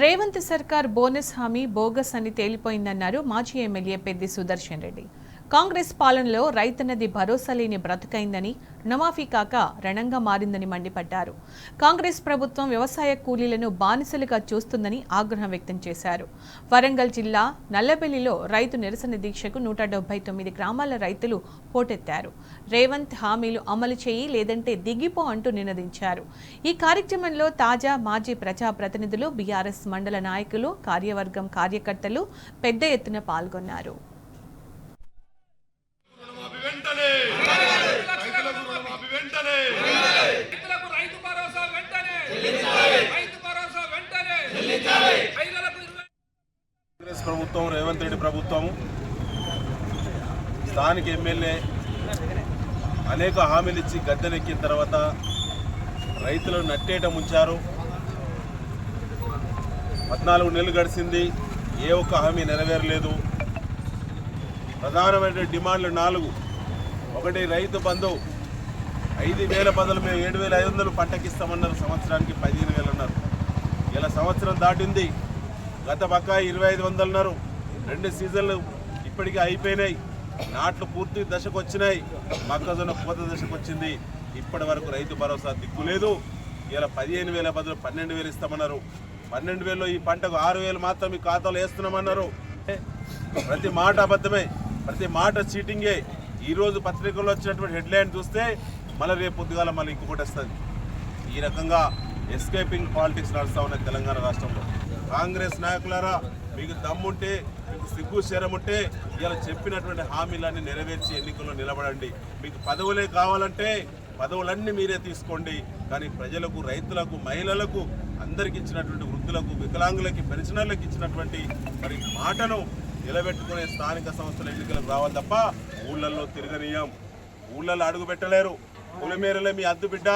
రేవంత్ సర్కార్ బోనస్ హామీ బోగస్ అని తేలిపోయిందన్నారు మాజీ ఎమ్మెల్యే పెద్ది సుదర్శన్ రెడ్డి. కాంగ్రెస్ పాలనలో రైతన్నది భరోసా లేని బ్రతుకైందని, రుణమాఫీ కాక రణంగా మారిందని మండిపడ్డారు. కాంగ్రెస్ ప్రభుత్వం వ్యవసాయ కూలీలను బానిసలుగా చూస్తుందని ఆగ్రహం వ్యక్తం చేశారు. వరంగల్ జిల్లా నల్లబెల్లిలో రైతు నిరసన దీక్షకు 179 గ్రామాల రైతులు పోటెత్తారు. రేవంత్ హామీలు అమలు చేయి లేదంటే దిగిపో అంటూ నినదించారు. ఈ కార్యక్రమంలో తాజా మాజీ ప్రజాప్రతినిధులు, బీఆర్ఎస్ మండల నాయకులు, కార్యవర్గం కార్యకర్తలు పెద్ద ఎత్తున పాల్గొన్నారు. కాంగ్రెస్ ప్రభుత్వం, రేవంత్ రెడ్డి ప్రభుత్వం, స్థానిక ఎమ్మెల్యే అనేక హామీలు ఇచ్చి గద్దెనెక్కిన తర్వాత రైతులను నట్టేట ముంచారు. 14 నెలలు గడిచింది, ఏ ఒక్క హామీ నెరవేరలేదు. ప్రధానమైన డిమాండ్లు 4. ఒకటి, రైతు బంధు 5,000 బదులు మేము 7,500 పంటకిస్తామన్నారు. సంవత్సరానికి 15,000 అన్నారు. ఇలా సంవత్సరం దాటింది. గత బకాయి 2,500 అన్నారు. 2 సీజన్లు ఇప్పటికీ అయిపోయినాయి. నాట్లు పూర్తి దశకు వచ్చినాయి. మొక్కజొన్న కోత దశకు వచ్చింది. ఇప్పటి వరకు రైతు భరోసా దిక్కులేదు. ఇలా 15,000 బదులు 12,000 ఇస్తామన్నారు. 12,000లో ఈ పంటకు 6,000 మాత్రం మీ ఖాతాలో వేస్తున్నామన్నారు. ప్రతి మాట అబద్ధమే, ప్రతి మాట చీటింగే. ఈరోజు పత్రికల్లో వచ్చినటువంటి హెడ్లైన్ చూస్తే మళ్ళీ రేపు పొద్దుగాల మళ్ళీ ఇంకొకటి వస్తుంది. ఈ రకంగా ఎస్కేపింగ్ పాలిటిక్స్ నడుస్తూ ఉన్నాయి తెలంగాణ రాష్ట్రంలో. కాంగ్రెస్ నాయకులారా, మీకు దమ్ముంటే, మీకు సిగ్గు శరం ఉంటే ఇలా చెప్పినటువంటి హామీలన్నీ నెరవేర్చి ఎన్నికల్లో నిలబడండి. మీకు పదవులే కావాలంటే పదవులన్నీ మీరే తీసుకోండి. కానీ ప్రజలకు, రైతులకు, మహిళలకు, అందరికి ఇచ్చినటువంటి వృద్ధులకు, వికలాంగులకి, పెన్షనర్లకు ఇచ్చినటువంటి మరి మాటను నిలబెట్టుకునే స్థానిక సంస్థల ఎన్నికలకు రావాలి తప్ప ఊళ్ళల్లో తిరగనీయం. ఊళ్ళల్లో అడుగు పెట్టలేరు. పులిమేరలే మీ అద్దు బిడ్డ.